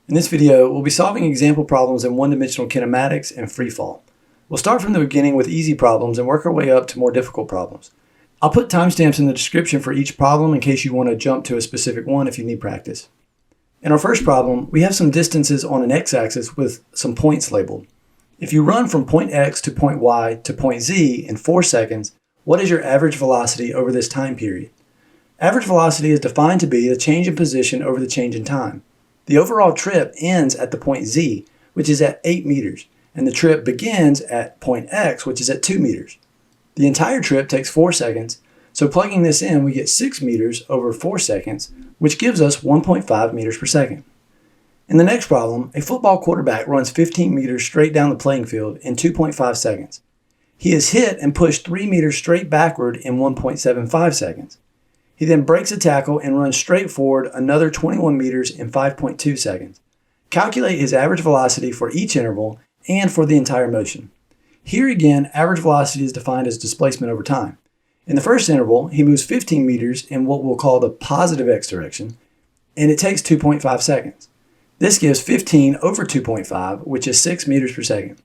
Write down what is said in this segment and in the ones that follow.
In this video, we'll be solving example problems in one-dimensional kinematics and freefall. We'll start from the beginning with easy problems and work our way up to more difficult problems. I'll put timestamps in the description for each problem in case you want to jump to a specific one if you need practice. In our first problem, we have some distances on an x-axis with some points labeled. If you run from point x to point y to point z in 4 seconds, what is your average velocity over this time period? Average velocity is defined to be the change in position over the change in time. The overall trip ends at the point z, which is at 8 meters, and the trip begins at point x, which is at 2 meters. The entire trip takes 4 seconds, so plugging this in, we get 6 meters over 4 seconds, which gives us 1.5 meters per second. In the next problem, a football quarterback runs 15 meters straight down the playing field in 2.5 seconds. He is hit and pushed 3 meters straight backward in 1.75 seconds. He then breaks a tackle and runs straight forward another 21 meters in 5.2 seconds. Calculate his average velocity for each interval and for the entire motion. Here again, average velocity is defined as displacement over time. In the first interval, he moves 15 meters in what we'll call the positive x direction, and it takes 2.5 seconds. This gives 15 over 2.5, which is 6 meters per second.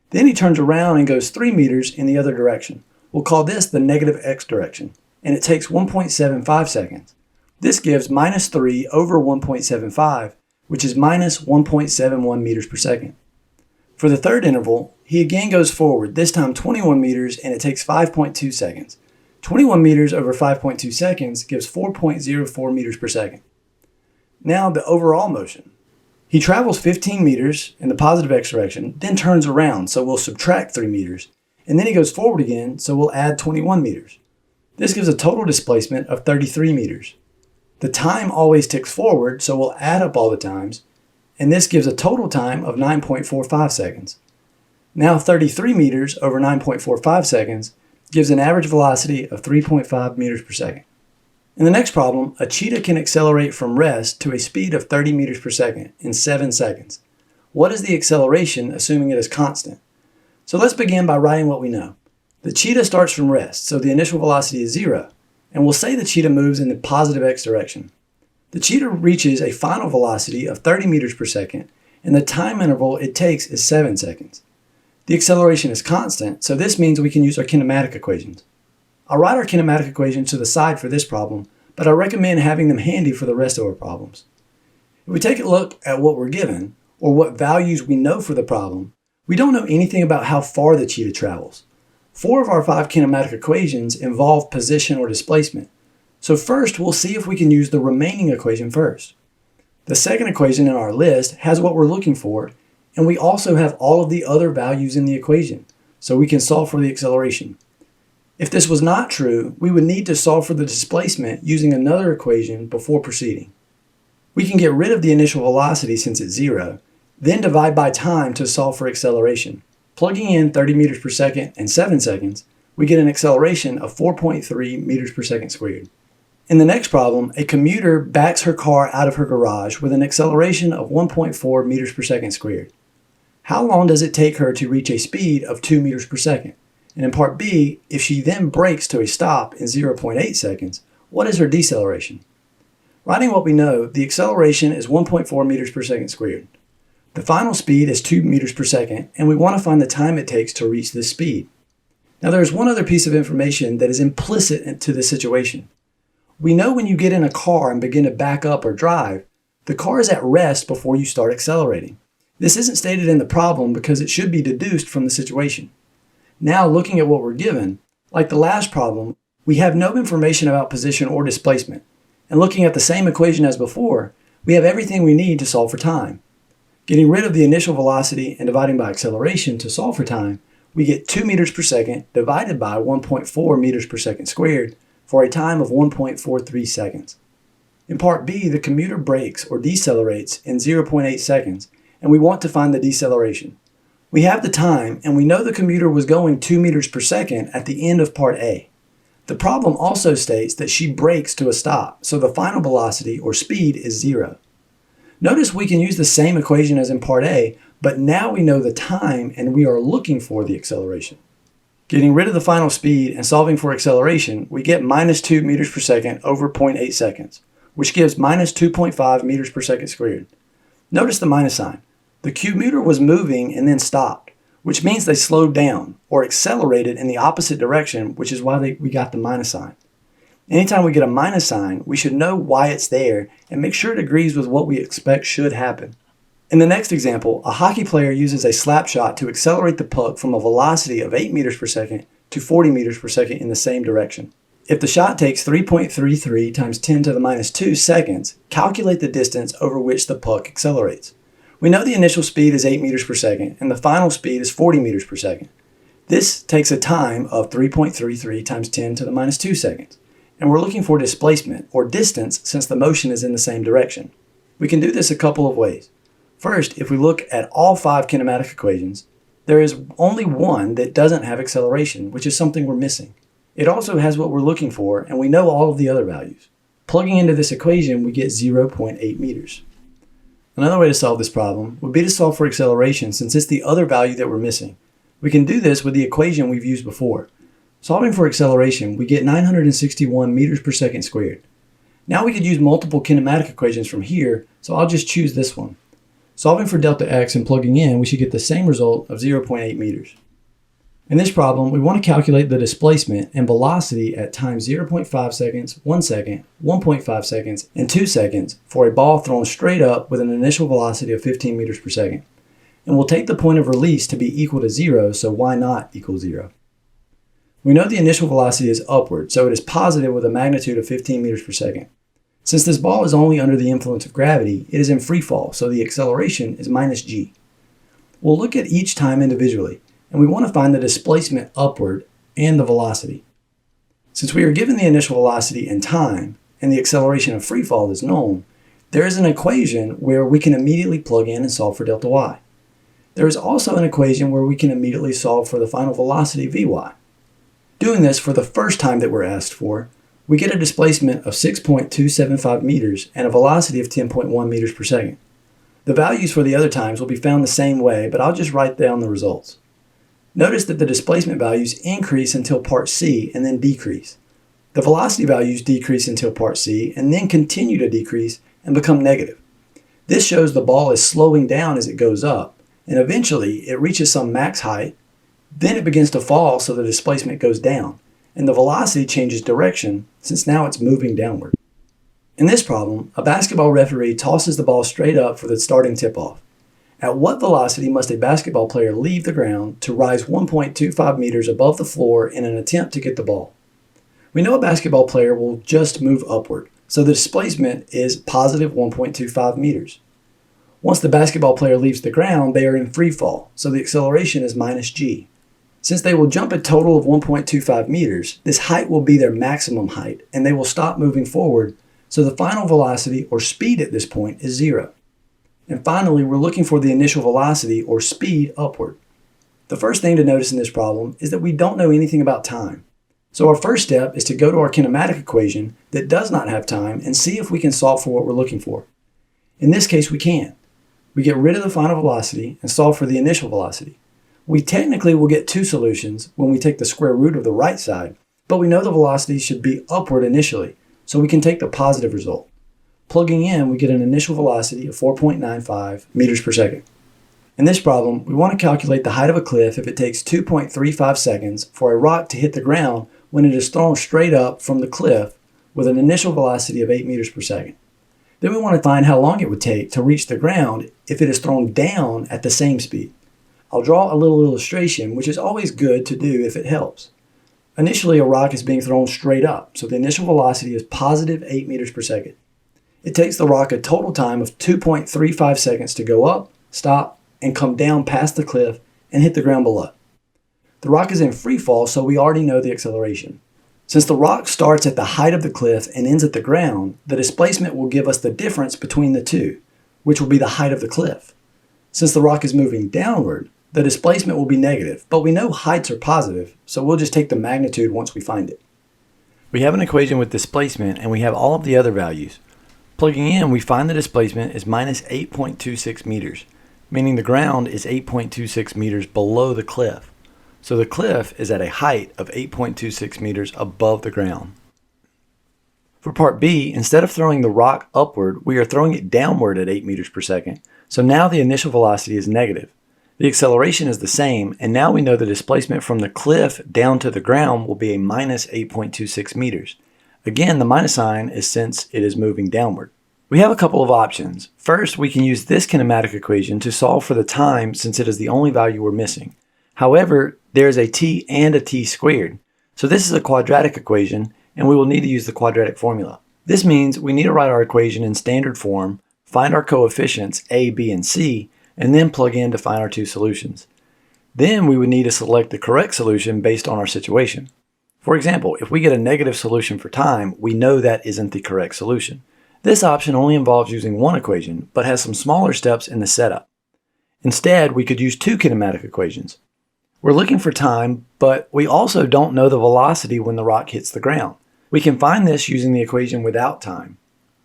Then he turns around and goes 3 meters in the other direction. We'll call this the negative x direction, and it takes 1.75 seconds. This gives minus 3 over 1.75, which is minus 1.71 meters per second. For the third interval, he again goes forward, this time 21 meters, and it takes 5.2 seconds. 21 meters over 5.2 seconds gives 4.04 meters per second. Now the overall motion. He travels 15 meters in the positive x direction, then turns around, so we'll subtract 3 meters, and then he goes forward again, so we'll add 21 meters. This gives a total displacement of 33 meters. The time always ticks forward, so we'll add up all the times, and this gives a total time of 9.45 seconds. Now 33 meters over 9.45 seconds gives an average velocity of 3.5 meters per second. In the next problem, a cheetah can accelerate from rest to a speed of 30 meters per second in 7 seconds. What is the acceleration, assuming it is constant? So let's begin by writing what we know. The cheetah starts from rest, so the initial velocity is 0, and we'll say the cheetah moves in the positive x direction. The cheetah reaches a final velocity of 30 meters per second, and the time interval it takes is 7 seconds. The acceleration is constant, so this means we can use our kinematic equations. I'll write our kinematic equations to the side for this problem, but I recommend having them handy for the rest of our problems. If we take a look at what we're given, or what values we know for the problem, we don't know anything about how far the cheetah travels. 4 of our 5 kinematic equations involve position or displacement. So first, we'll see if we can use the remaining equation first. The second equation in our list has what we're looking for, and we also have all of the other values in the equation, so we can solve for the acceleration. If this was not true, we would need to solve for the displacement using another equation before proceeding. We can get rid of the initial velocity since it's 0, then divide by time to solve for acceleration. Plugging in 30 meters per second and 7 seconds, we get an acceleration of 4.3 meters per second squared. In the next problem, a commuter backs her car out of her garage with an acceleration of 1.4 meters per second squared. How long does it take her to reach a speed of 2 meters per second? And in part B, if she then brakes to a stop in 0.8 seconds, what is her deceleration? Writing what we know, the acceleration is 1.4 meters per second squared. The final speed is 2 meters per second, and we want to find the time it takes to reach this speed. Now there is one other piece of information that is implicit to this situation. We know when you get in a car and begin to back up or drive, the car is at rest before you start accelerating. This isn't stated in the problem because it should be deduced from the situation. Now looking at what we're given, like the last problem, we have no information about position or displacement. And looking at the same equation as before, we have everything we need to solve for time. Getting rid of the initial velocity and dividing by acceleration to solve for time, we get 2 meters per second divided by 1.4 meters per second squared for a time of 1.43 seconds. In part B, the commuter brakes or decelerates in 0.8 seconds, and we want to find the deceleration. We have the time, and we know the commuter was going 2 meters per second at the end of part A. The problem also states that she brakes to a stop, so the final velocity or speed is 0. Notice we can use the same equation as in part A, but now we know the time and we are looking for the acceleration. Getting rid of the final speed and solving for acceleration, we get minus 2 meters per second over 0.8 seconds, which gives minus 2.5 meters per second squared. Notice the minus sign. The commuter was moving and then stopped, which means they slowed down or accelerated in the opposite direction, which is why we got the minus sign. Anytime we get a minus sign, we should know why it's there and make sure it agrees with what we expect should happen. In the next example, a hockey player uses a slap shot to accelerate the puck from a velocity of 8 meters per second to 40 meters per second in the same direction. If the shot takes 3.33 times 10 to the minus 2 seconds, calculate the distance over which the puck accelerates. We know the initial speed is 8 meters per second and the final speed is 40 meters per second. This takes a time of 3.33 times 10 to the minus 2 seconds. And we're looking for displacement, or distance, since the motion is in the same direction. We can do this a couple of ways. First, if we look at all 5 kinematic equations, there is only one that doesn't have acceleration, which is something we're missing. It also has what we're looking for, and we know all of the other values. Plugging into this equation, we get 0.8 meters. Another way to solve this problem would be to solve for acceleration, since it's the other value that we're missing. We can do this with the equation we've used before. Solving for acceleration, we get 961 meters per second squared. Now we could use multiple kinematic equations from here, so I'll just choose this one. Solving for delta x and plugging in, we should get the same result of 0.8 meters. In this problem, we want to calculate the displacement and velocity at time 0.5 seconds, 1 second, 1.5 seconds, and 2 seconds for a ball thrown straight up with an initial velocity of 15 meters per second. And we'll take the point of release to be equal to 0, so why not equal 0? We know the initial velocity is upward, so it is positive with a magnitude of 15 meters per second. Since this ball is only under the influence of gravity, it is in free fall, so the acceleration is minus g. We'll look at each time individually, and we want to find the displacement upward and the velocity. Since we are given the initial velocity and time, and the acceleration of free fall is known, there is an equation where we can immediately plug in and solve for delta y. There is also an equation where we can immediately solve for the final velocity vy. Doing this for the first time that we're asked for, we get a displacement of 6.275 meters and a velocity of 10.1 meters per second. The values for the other times will be found the same way, but I'll just write down the results. Notice that the displacement values increase until part C and then decrease. The velocity values decrease until part C and then continue to decrease and become negative. This shows the ball is slowing down as it goes up, and eventually it reaches some max height. Then it begins to fall, so the displacement goes down, and the velocity changes direction since now it's moving downward. In this problem, a basketball referee tosses the ball straight up for the starting tip-off. At what velocity must a basketball player leave the ground to rise 1.25 meters above the floor in an attempt to get the ball? We know a basketball player will just move upward, so the displacement is positive 1.25 meters. Once the basketball player leaves the ground, they are in free fall, so the acceleration is minus g. Since they will jump a total of 1.25 meters, this height will be their maximum height, and they will stop moving forward, so the final velocity or speed at this point is 0. And finally, we're looking for the initial velocity or speed upward. The first thing to notice in this problem is that we don't know anything about time. So our first step is to go to our kinematic equation that does not have time and see if we can solve for what we're looking for. In this case, we can. We get rid of the final velocity and solve for the initial velocity. We technically will get 2 solutions when we take the square root of the right side, but we know the velocity should be upward initially, so we can take the positive result. Plugging in, we get an initial velocity of 4.95 meters per second. In this problem, we want to calculate the height of a cliff if it takes 2.35 seconds for a rock to hit the ground when it is thrown straight up from the cliff with an initial velocity of 8 meters per second. Then we want to find how long it would take to reach the ground if it is thrown down at the same speed. I'll draw a little illustration, which is always good to do if it helps. Initially, a rock is being thrown straight up, so the initial velocity is positive 8 meters per second. It takes the rock a total time of 2.35 seconds to go up, stop, and come down past the cliff and hit the ground below. The rock is in free fall, so we already know the acceleration. Since the rock starts at the height of the cliff and ends at the ground, the displacement will give us the difference between the two, which will be the height of the cliff. Since the rock is moving downward, the displacement will be negative, but we know heights are positive, so we'll just take the magnitude once we find it. We have an equation with displacement, and we have all of the other values. Plugging in, we find the displacement is minus 8.26 meters, meaning the ground is 8.26 meters below the cliff. So the cliff is at a height of 8.26 meters above the ground. For part B, instead of throwing the rock upward, we are throwing it downward at 8 meters per second, So now the initial velocity is negative. The acceleration is the same, and now we know the displacement from the cliff down to the ground will be a minus 8.26 meters. Again, the minus sign is since it is moving downward. We have a couple of options. First, we can use this kinematic equation to solve for the time since it is the only value we're missing. However, there is a t and a t squared. So this is a quadratic equation, and we will need to use the quadratic formula. This means we need to write our equation in standard form, find our coefficients a, b, and c, and then plug in to find our two solutions. Then we would need to select the correct solution based on our situation. For example, if we get a negative solution for time, we know that isn't the correct solution. This option only involves using one equation, but has some smaller steps in the setup. Instead, we could use two kinematic equations. We're looking for time, but we also don't know the velocity when the rock hits the ground. We can find this using the equation without time.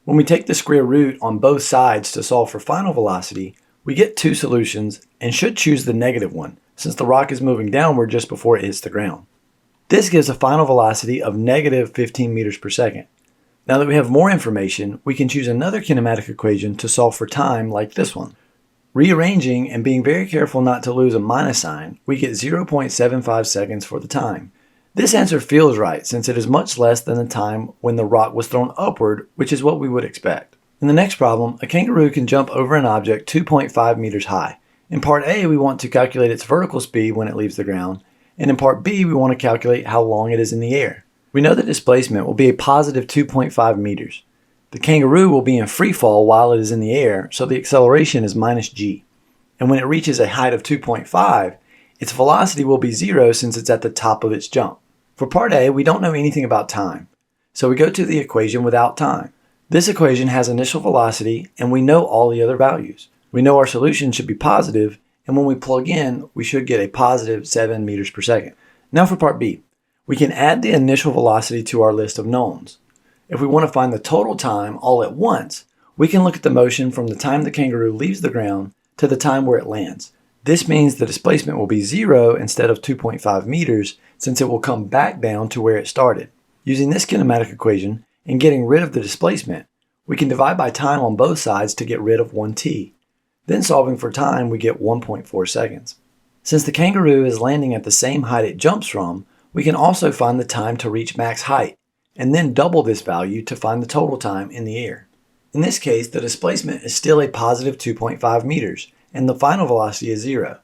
When we take the square root on both sides to solve for final velocity, we get two solutions and should choose the negative one, since the rock is moving downward just before it hits the ground. This gives a final velocity of negative 15 meters per second. Now that we have more information, we can choose another kinematic equation to solve for time like this one. Rearranging and being very careful not to lose a minus sign, we get 0.75 seconds for the time. This answer feels right since it is much less than the time when the rock was thrown upward, which is what we would expect. In the next problem, a kangaroo can jump over an object 2.5 meters high. In part A, we want to calculate its vertical speed when it leaves the ground, and in part B, we want to calculate how long it is in the air. We know the displacement will be a positive 2.5 meters. The kangaroo will be in free fall while it is in the air, so the acceleration is minus g. And when it reaches a height of 2.5, its velocity will be 0 since it's at the top of its jump. For part A, we don't know anything about time, so we go to the equation without time. This equation has initial velocity, and we know all the other values. We know our solution should be positive, and when we plug in, we should get a positive 7 meters per second. Now for part B. We can add the initial velocity to our list of knowns. If we want to find the total time all at once, we can look at the motion from the time the kangaroo leaves the ground to the time where it lands. This means the displacement will be 0 instead of 2.5 meters since it will come back down to where it started. Using this kinematic equation and getting rid of the displacement, we can divide by time on both sides to get rid of 1t. Then solving for time, we get 1.4 seconds. Since the kangaroo is landing at the same height it jumps from, we can also find the time to reach max height, and then double this value to find the total time in the air. In this case, the displacement is still a positive 2.5 meters, and the final velocity is 0.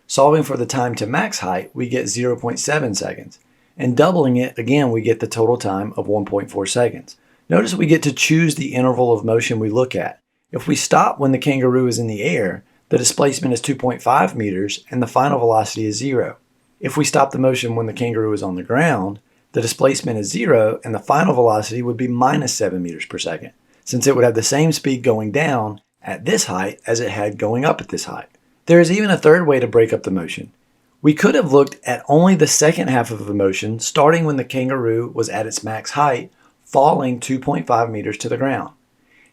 Solving for the time to max height, we get 0.7 seconds, and doubling it again we get the total time of 1.4 seconds. Notice we get to choose the interval of motion we look at. If we stop when the kangaroo is in the air, the displacement is 2.5 meters and the final velocity is 0. If we stop the motion when the kangaroo is on the ground, the displacement is 0 and the final velocity would be minus 7 meters per second, since it would have the same speed going down at this height as it had going up at this height. There is even a third way to break up the motion. We could have looked at only the second half of the motion starting when the kangaroo was at its max height, falling 2.5 meters to the ground.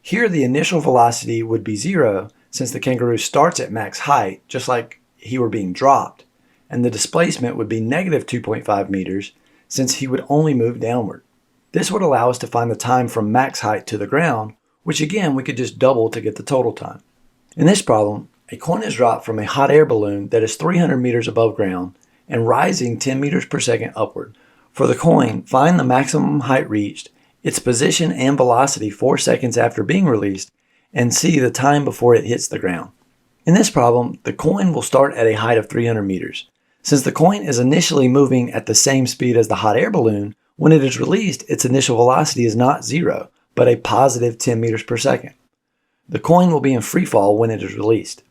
Here the initial velocity would be 0 since the kangaroo starts at max height just like he were being dropped, and the displacement would be negative 2.5 meters since he would only move downward. This would allow us to find the time from max height to the ground, which again we could just double to get the total time. In this problem, a coin is dropped from a hot air balloon that is 300 meters above ground and rising 10 meters per second upward. For the coin, find the maximum height reached, its position and velocity 4 seconds after being released, and see the time before it hits the ground. In this problem, the coin will start at a height of 300 meters. Since the coin is initially moving at the same speed as the hot air balloon, when it is released, its initial velocity is not 0, but a positive 10 meters per second. The coin will be in free fall when it is released.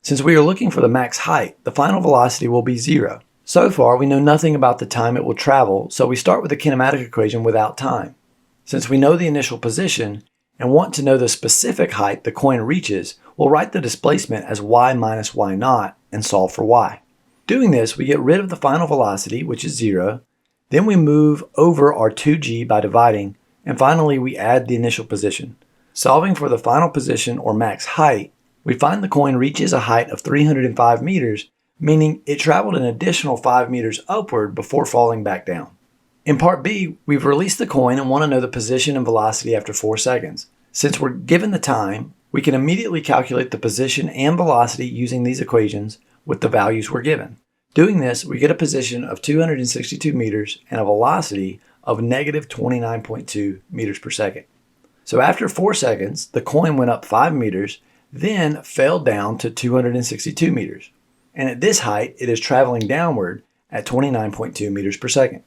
Since we are looking for the max height, the final velocity will be 0. So far, we know nothing about the time it will travel, so we start with the kinematic equation without time. Since we know the initial position and want to know the specific height the coin reaches, we'll write the displacement as y minus y naught and solve for y. Doing this, we get rid of the final velocity, which is 0, then we move over our 2g by dividing, and finally we add the initial position. Solving for the final position or max height, we find the coin reaches a height of 305 meters, meaning it traveled an additional 5 meters upward before falling back down. In part B, we've released the coin and want to know the position and velocity after 4 seconds. Since we're given the time, We can immediately calculate the position and velocity using these equations with the values we're given. Doing this, we get a position of 262 meters and a velocity of negative 29.2 meters per second. So after 4 seconds, the coin went up 5 meters, then fell down to 262 meters. And at this height, it is traveling downward at 29.2 meters per second.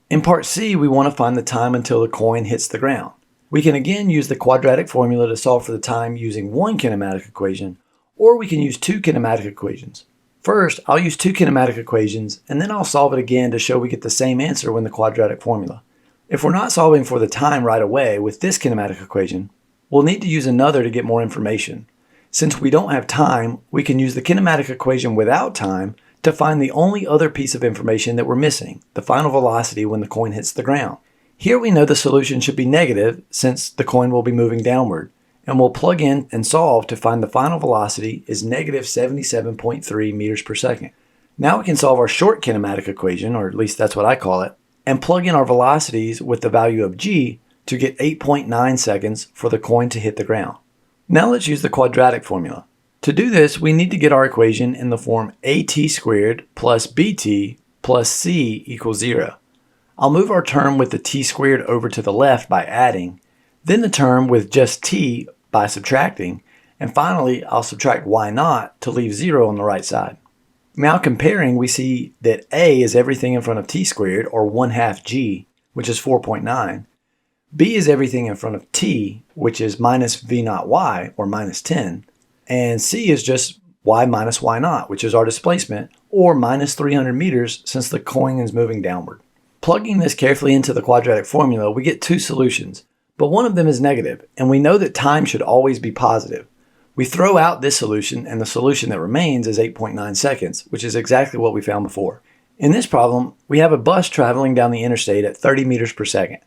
In part C, we want to find the time until the coin hits the ground. We can again use the quadratic formula to solve for the time using one kinematic equation, or we can use two kinematic equations. First, I'll use two kinematic equations, and then I'll solve it again to show we get the same answer when the quadratic formula. If we're not solving for the time right away with this kinematic equation, we'll need to use another to get more information. Since we don't have time, we can use the kinematic equation without time to find the only other piece of information that we're missing, the final velocity when the coin hits the ground. Here we know the solution should be negative since the coin will be moving downward, and we'll plug in and solve to find the final velocity is negative 77.3 meters per second. Now we can solve our short kinematic equation, or at least that's what I call it, and plug in our velocities with the value of g to get 8.9 seconds for the coin to hit the ground. Now let's use the quadratic formula. To do this, we need to get our equation in the form at squared plus bt plus c equals 0. I'll move our term with the t squared over to the left by adding, then the term with just t by subtracting, and finally I'll subtract y naught to leave 0 on the right side. Now comparing, we see that a is everything in front of t squared, or 1/2 g, which is 4.9. b is everything in front of t, which is minus v naught y, or minus 10. And c is just y minus y naught, which is our displacement, or minus 300 meters since the coin is moving downward. Plugging this carefully into the quadratic formula, we get two solutions, but one of them is negative, and we know that time should always be positive. We throw out this solution, and the solution that remains is 8.9 seconds, which is exactly what we found before. In this problem, we have a bus traveling down the interstate at 30 meters per second.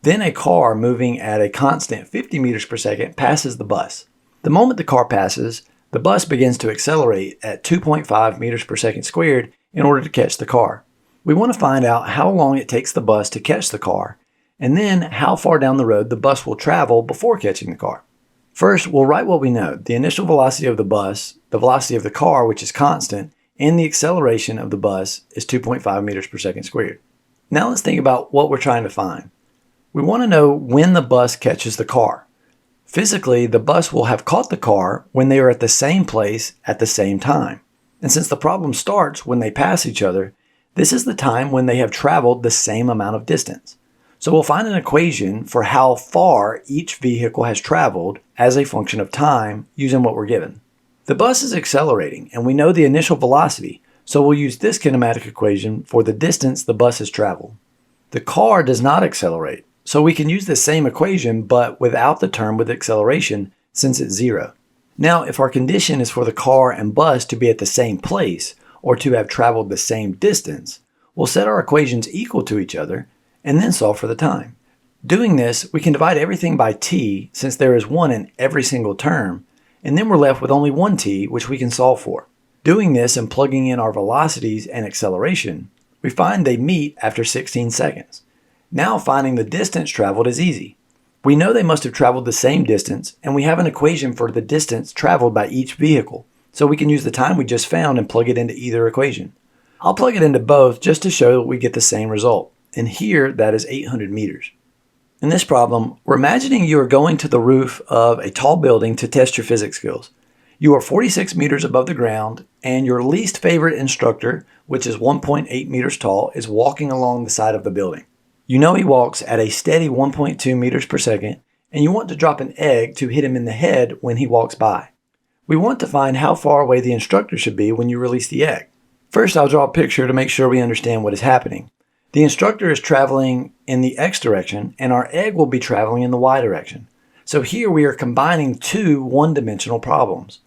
Then a car moving at a constant 50 meters per second passes the bus. The moment the car passes, the bus begins to accelerate at 2.5 meters per second squared in order to catch the car. We want to find out how long it takes the bus to catch the car, and then how far down the road the bus will travel before catching the car. First, we'll write what we know: the initial velocity of the bus, the velocity of the car, which is constant, and the acceleration of the bus is 2.5 meters per second squared. Now let's think about what we're trying to find. We want to know when the bus catches the car. Physically, the bus will have caught the car when they are at the same place at the same time. And since the problem starts when they pass each other, this is the time when they have traveled the same amount of distance. So we'll find an equation for how far each vehicle has traveled as a function of time using what we're given. The bus is accelerating, and we know the initial velocity, so we'll use this kinematic equation for the distance the bus has traveled. The car does not accelerate, so we can use the same equation but without the term with acceleration since it's 0. Now, if our condition is for the car and bus to be at the same place or to have traveled the same distance, we'll set our equations equal to each other and then solve for the time. Doing this, we can divide everything by t since there is 1 in every single term, and then we're left with only 1 t, which we can solve for. Doing this and plugging in our velocities and acceleration, we find they meet after 16 seconds. Now finding the distance traveled is easy. We know they must have traveled the same distance, and we have an equation for the distance traveled by each vehicle, so we can use the time we just found and plug it into either equation. I'll plug it into both just to show that we get the same result, and here that is 800 meters. In this problem, we're imagining you are going to the roof of a tall building to test your physics skills. You are 46 meters above the ground, and your least favorite instructor, which is 1.8 meters tall, is walking along the side of the building. You know he walks at a steady 1.2 meters per second, and you want to drop an egg to hit him in the head when he walks by. We want to find how far away the instructor should be when you release the egg. First, I'll draw a picture to make sure we understand what is happening. The instructor is traveling in the x direction, and our egg will be traveling in the y direction. So here we are combining two one-dimensional problems.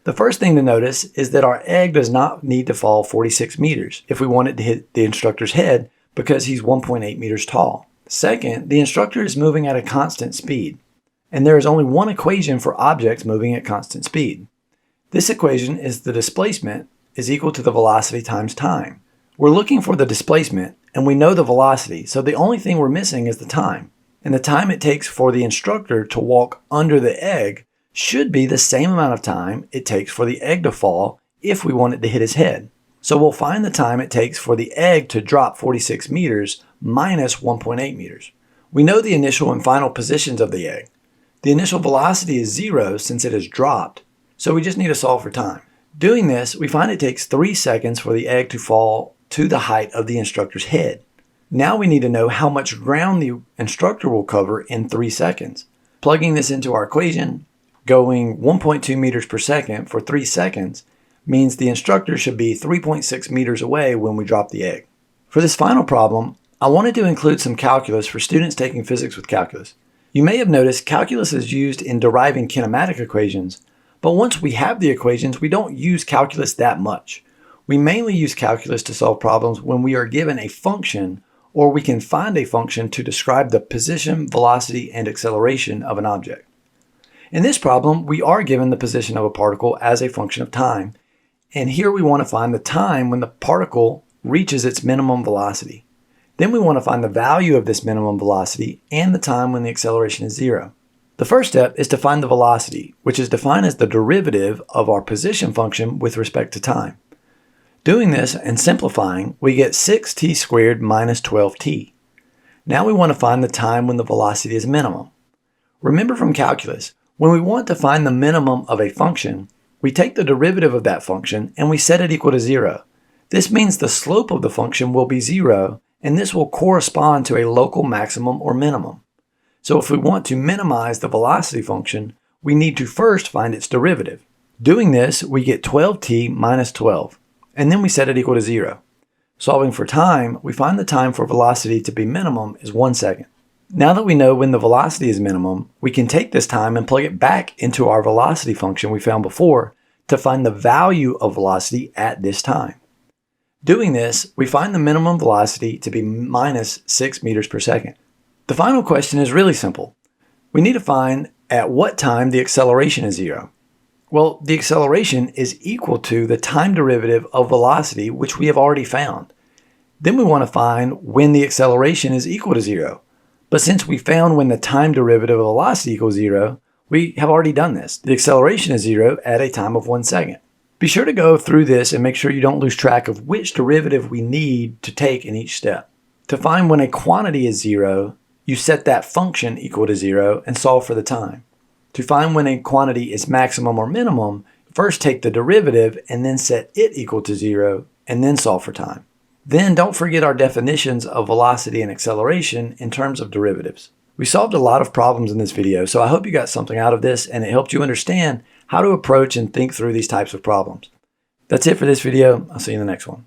The first thing to notice is that our egg does not need to fall 46 meters if we want it to hit the instructor's head because he's 1.8 meters tall. Second, the instructor is moving at a constant speed, and there is only one equation for objects moving at constant speed. This equation is the displacement is equal to the velocity times time. We're looking for the displacement, and we know the velocity, so the only thing we're missing is the time, and the time it takes for the instructor to walk under the egg should be the same amount of time it takes for the egg to fall if we want it to hit his head. So we'll find the time it takes for the egg to drop 46 meters minus 1.8 meters. We know the initial and final positions of the egg. The initial velocity is 0 since it has dropped, so we just need to solve for time. Doing this, we find it takes 3 seconds for the egg to fall to the height of the instructor's head. Now we need to know how much ground the instructor will cover in 3 seconds. Plugging this into our equation, going 1.2 meters per second for 3 seconds means the instructor should be 3.6 meters away when we drop the egg. For this final problem, I wanted to include some calculus for students taking physics with calculus. You may have noticed calculus is used in deriving kinematic equations, but once we have the equations, we don't use calculus that much. We mainly use calculus to solve problems when we are given a function or we can find a function to describe the position, velocity, and acceleration of an object. In this problem, we are given the position of a particle as a function of time, and here we want to find the time when the particle reaches its minimum velocity. Then we want to find the value of this minimum velocity and the time when the acceleration is 0. The first step is to find the velocity, which is defined as the derivative of our position function with respect to time. Doing this and simplifying, we get 6t squared minus 12t. Now we want to find the time when the velocity is minimum. Remember from calculus, when we want to find the minimum of a function, we take the derivative of that function and we set it equal to 0. This means the slope of the function will be 0, and this will correspond to a local maximum or minimum. So if we want to minimize the velocity function, we need to first find its derivative. Doing this, we get 12t minus 12, and then we set it equal to 0. Solving for time, we find the time for velocity to be minimum is 1 second. Now that we know when the velocity is minimum, we can take this time and plug it back into our velocity function we found before to find the value of velocity at this time. Doing this, we find the minimum velocity to be minus 6 meters per second. The final question is really simple. We need to find at what time the acceleration is 0. Well, the acceleration is equal to the time derivative of velocity, which we have already found. Then we want to find when the acceleration is equal to 0. But since we found when the time derivative of velocity equals 0, we have already done this. The acceleration is 0 at a time of 1 second. Be sure to go through this and make sure you don't lose track of which derivative we need to take in each step. To find when a quantity is 0, you set that function equal to 0 and solve for the time. To find when a quantity is maximum or minimum, first take the derivative and then set it equal to 0 and then solve for time. Then don't forget our definitions of velocity and acceleration in terms of derivatives. We solved a lot of problems in this video, so I hope you got something out of this and it helped you understand how to approach and think through these types of problems. That's it for this video. I'll see you in the next one.